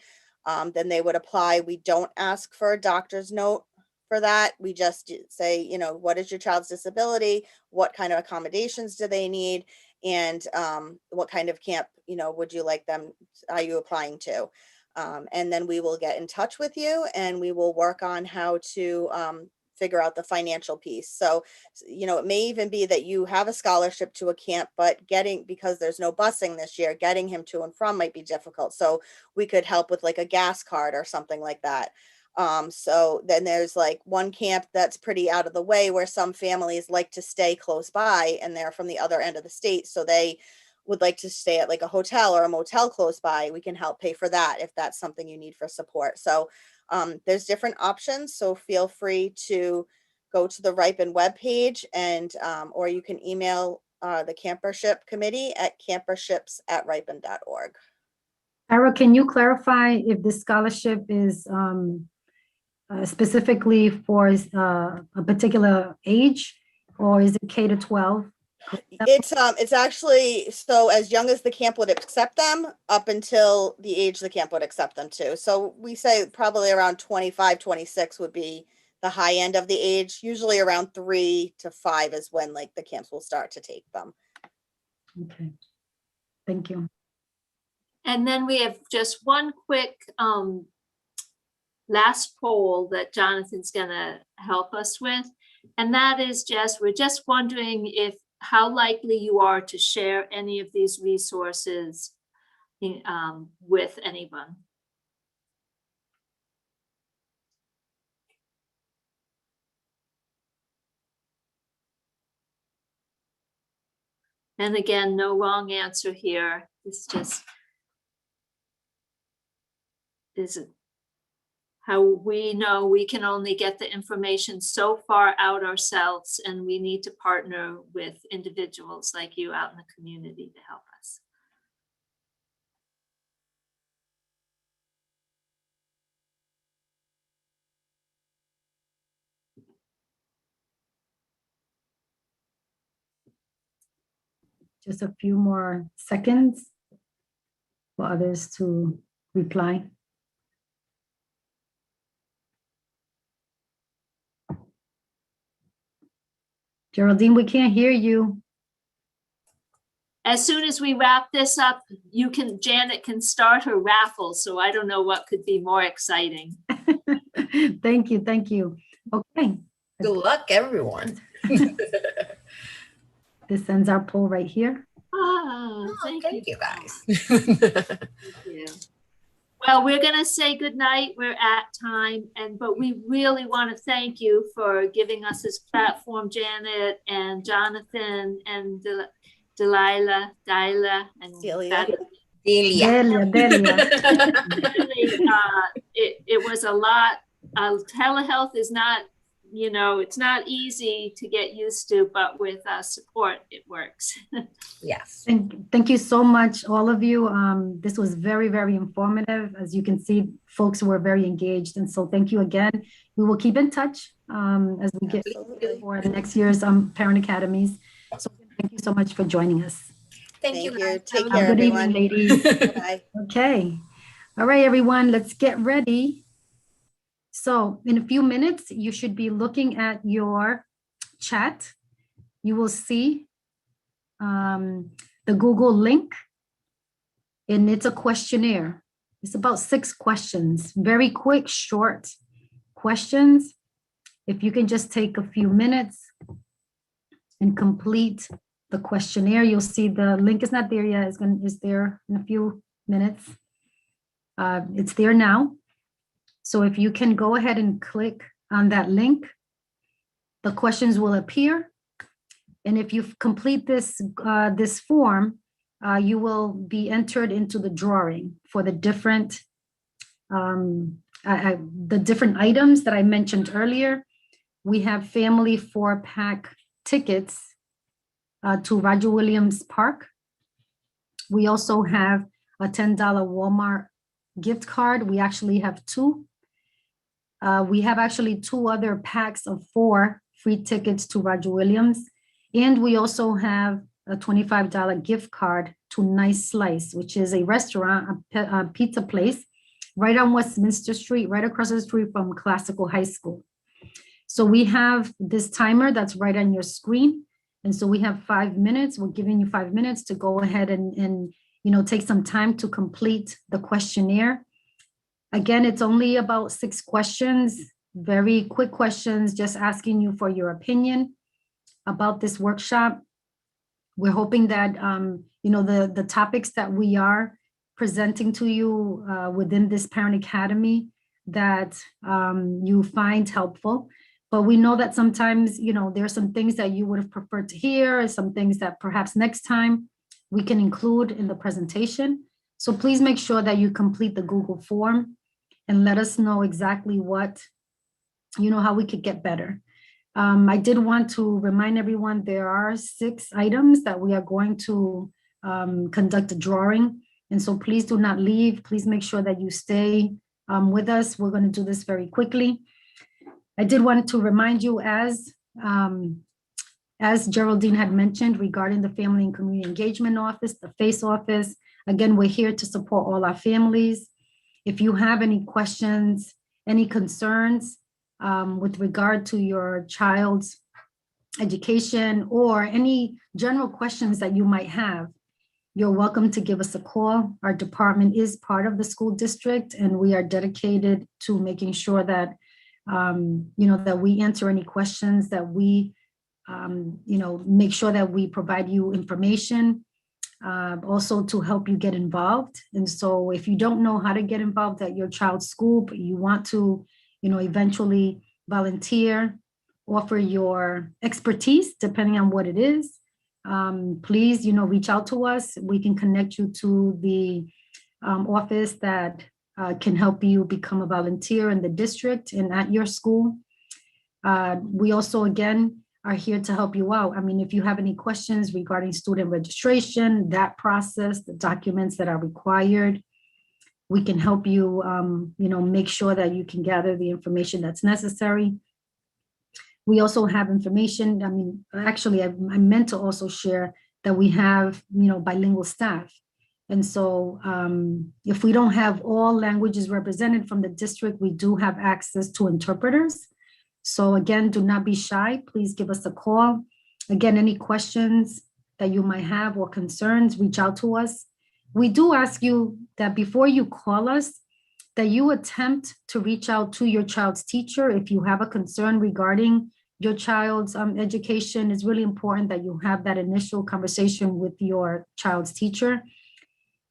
then they would apply. We don't ask for a doctor's note for that. We just say, you know, what is your child's disability? What kind of accommodations do they need? And what kind of camp, you know, would you like them, are you applying to? And then we will get in touch with you and we will work on how to figure out the financial piece. So, it may even be that you have a scholarship to a camp, but because there's no busing this year, getting him to and from might be difficult. So we could help with like a gas card or something like that. So then there's like one camp that's pretty out of the way where some families like to stay close by and they're from the other end of the state. So they would like to stay at like a hotel or a motel close by. We can help pay for that if that's something you need for support. So there's different options. So feel free to go to the Ripen webpage and or you can email the campership committee at camperships@ripen.org. Tara, can you clarify if this scholarship is specifically for a particular age, or is it K to 12? It's actually so as young as the camp would accept them up until the age the camp would accept them to. So we say probably around 25, 26 would be the high end of the age. Usually around 3 to 5 is when like the camps will start to take them. Okay, thank you. And then we have just one quick last poll that Jonathan's gonna help us with. And that is we're just wondering how likely you are to share any of these resources with anyone. And again, no wrong answer here. It's just is how we know we can only get the information so far out ourselves, and we need to partner with individuals like you out in the community to help us. Just a few more seconds for others to reply. Geraldine, we can't hear you. As soon as we wrap this up, Janet can start her raffle. So I don't know what could be more exciting. Thank you, thank you. Okay. Good luck, everyone. This ends our poll right here. Thank you guys. Thank you. Well, we're going to say goodnight. We're at time, but we really want to thank you for giving us this platform, Janet and Jonathan and Delia, and Delia. Really, it was a lot. Telehealth is not, it's not easy to get used to, but with support, it works. Yes. Thank you so much, all of you. This was very, very informative. As you can see, folks were very engaged. And so thank you again. We will keep in touch as we get for the next year's Parent Academies. So thank you so much for joining us. Thank you. Take care, Good everyone. evening, ladies. Bye. Okay. All right, everyone, let's get ready. So in a few minutes, you should be looking at your chat. You will see the Google link, and it's a questionnaire. It's about 6 questions, very quick, short questions. If you can just take a few minutes and complete the questionnaire, you'll see the link is not there yet. It's there in a few minutes. It's there now. So if you can go ahead and click on that link, the questions will appear. And if you complete this form, you will be entered into the drawing for the different items that I mentioned earlier. We have family 4-pack tickets to Roger Williams Park. We also have a $10 Walmart gift card. We actually have 2. We have actually 2 other packs of 4 free tickets to Roger Williams. And we also have a $25 gift card to Nice Slice, which is a restaurant, a pizza place right on Westminster Street, right across the street from Classical High School. So we have this timer that's right on your screen. And so we have 5 minutes. We're giving you 5 minutes to go ahead and take some time to complete the questionnaire. Again, it's only about 6 questions. very quick questions, just asking you for your opinion about this workshop. We're hoping that, the topics that we are presenting to you within this Parent Academy that you find helpful. But we know that sometimes, there are some things that you would have preferred to hear, some things that perhaps next time we can include in the presentation. So please make sure that you complete the Google form and let us know exactly what, how we could get better. I did want to remind everyone there are 6 items that we are going to conduct a drawing. And so please do not leave. Please make sure that you stay with us. We're going to do this very quickly. I did want to remind you, as Geraldine had mentioned regarding the Family and Community Engagement Office, the FACE office, again, we're here to support all our families. If you have any questions, any concerns with regard to your child's education or any general questions that you might have, you're welcome to give us a call. Our department is part of the school district, and we are dedicated to making sure that that we answer any questions, that we, make sure that we provide you information, also to help you get involved. And so if you don't know how to get involved at your child's school, but you want to, eventually volunteer, offer your expertise, depending on what it is, please, reach out to us. We can connect you to the office that can help you become a volunteer in the district and at your school. We also, again, are here to help you out. I mean, if you have any questions regarding student registration, that process, the documents that are required, we can help you, make sure that you can gather the information that's necessary. We also have information. I mean, actually, I meant to also share that we have, bilingual staff. And so if we don't have all languages represented from the district, we do have access to interpreters. So again, do not be shy. Please give us a call. Again, any questions that you might have or concerns, reach out to us. We do ask you that before you call us, that you attempt to reach out to your child's teacher. If you have a concern regarding your child's education, it's really important that you have that initial conversation with your child's teacher.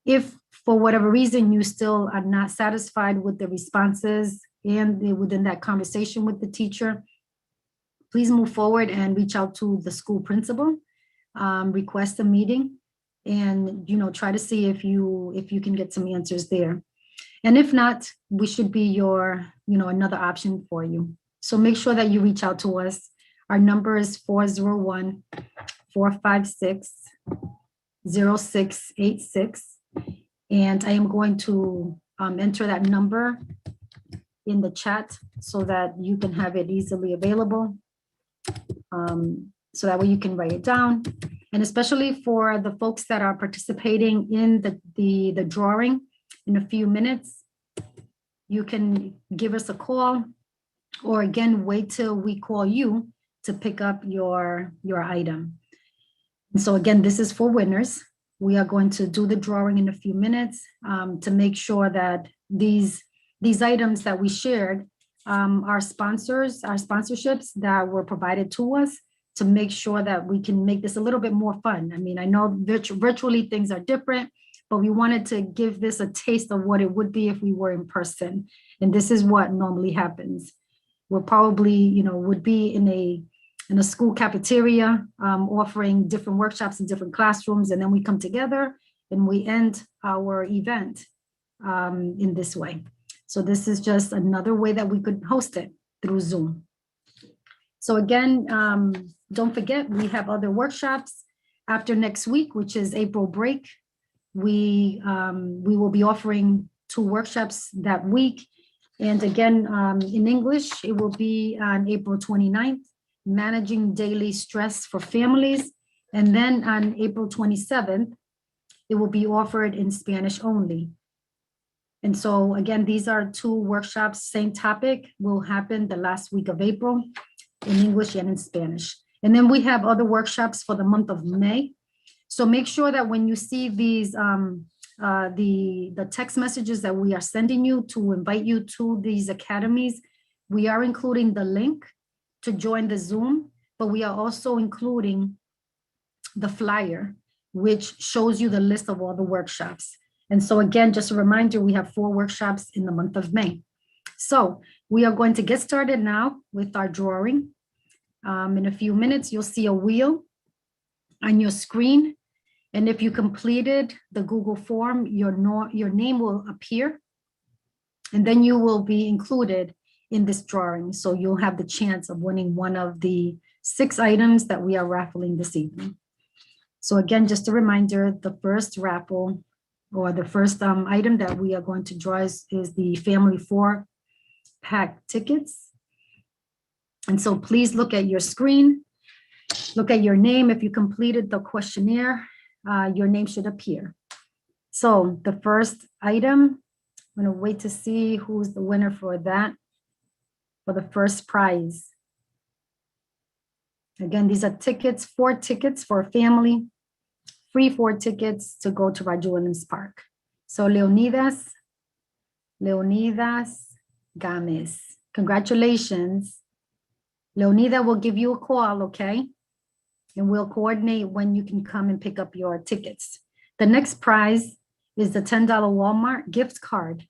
If for whatever reason you still are not satisfied with the responses and within that conversation with the teacher, please move forward and reach out to the school principal, request a meeting, and try to see if you can get some answers there. And if not, we should be your another option for you. So make sure that you reach out to us. Our number is 401-456-0686. And I am going to enter that number in the chat so that you can have it easily available. So that way you can write it down. And especially for the folks that are participating in the drawing in a few minutes, you can give us a call, or again, wait till we call you to pick up your item. And so again, this is for winners. We are going to do the drawing in a few minutes to make sure that these items that we shared are sponsorships that were provided to us to make sure that we can make this a little bit more fun. I mean, I know virtually things are different, but we wanted to give this a taste of what it would be if we were in person. And this is what normally happens. We'll probably, would be in a school cafeteria offering different workshops in different classrooms. And then we come together and we end our event in this way. So this is just another way that we could host it through Zoom. So again, don't forget, we have other workshops after next week, which is April break. We will be offering 2 workshops that week. And again, in English, it will be on April 29th, Managing Daily Stress for Families. And then on April 27th, it will be offered in Spanish only. And so again, these are 2 workshops, same topic, will happen the last week of April in English and in Spanish. And then we have other workshops for the month of May. So make sure that when you see these, the text messages that we are sending you to invite you to these academies, we are including the link to join the Zoom, but we are also including the flyer, which shows you the list of all the workshops. And so again, just a reminder, we have 4 workshops in the month of May. So we are going to get started now with our drawing. In a few minutes, you'll see a wheel on your screen. And if you completed the Google form, your name will appear. And then you will be included in this drawing. So you'll have the chance of winning one of the 6 items that we are raffling this evening. So again, just a reminder, the first raffle or the first item that we are going to draw is the family 4-pack tickets. And so please look at your screen, look at your name. If you completed the questionnaire, your name should appear. So the first item, I'm gonna wait to see who's the winner for that, for the first prize. Again, these are tickets, 4 tickets for a family, free 4 tickets to go to Roger Williams Park. So Leonidas Gomez, congratulations. Leonida will give you a call, okay? And we'll coordinate when you can come and pick up your tickets. The next prize is the $10 Walmart gift card.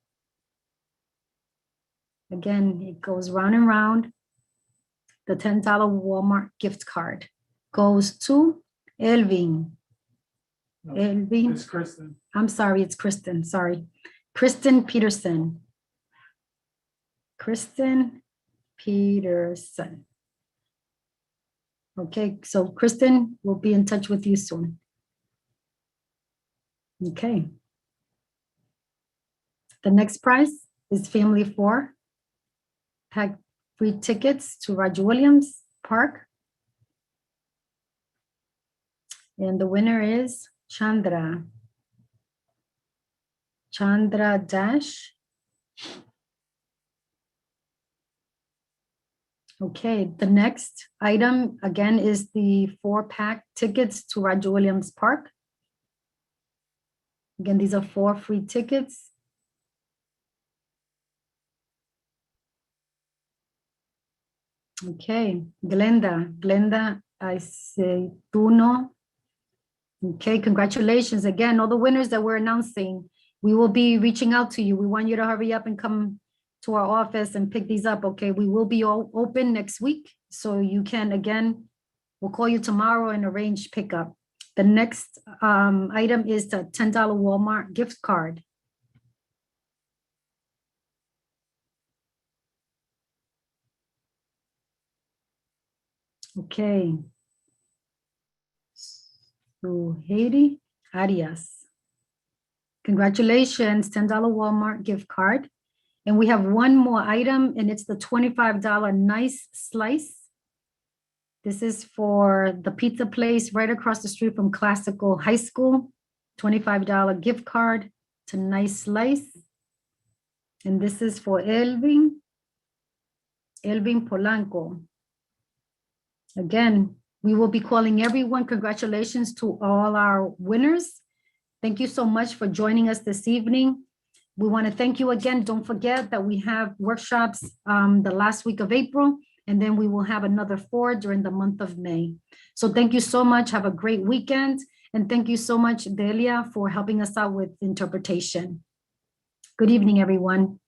Again, it goes round and round. The $10 Walmart gift card goes to Elvin. Elvin. It's Kristen. I'm sorry, it's Kristen, sorry. Kristen Peterson. Kristen Peterson. Okay, so Kristen will be in touch with you soon. Okay. The next prize is family 4-pack free tickets to Roger Williams Park. And the winner is Chandra Dash. Okay, the next item again is the 4-pack tickets to Roger Williams Park. Again, these are 4 free tickets. Okay, Glenda Aceituno. Okay, congratulations again, all the winners that we're announcing. We will be reaching out to you. We want you to hurry up and come to our office and pick these up, okay? We will be all open next week, so you can, again, we'll call you tomorrow and arrange pickup. The next item is the $10 Walmart gift card. Okay. So Haiti Arias. Congratulations, $10 Walmart gift card. And we have one more item, and it's the $25 Nice Slice. This is for the pizza place right across the street from Classical High School. $25 gift card to Nice Slice. And this is for Elvin Polanco. Again, we will be calling everyone. Congratulations to all our winners. Thank you so much for joining us this evening. We want to thank you again. Don't forget that we have workshops the last week of April, and then we will have another 4 during the month of May. So thank you so much. Have a great weekend. And thank you so much, Delia, for helping us out with interpretation. Good evening, everyone.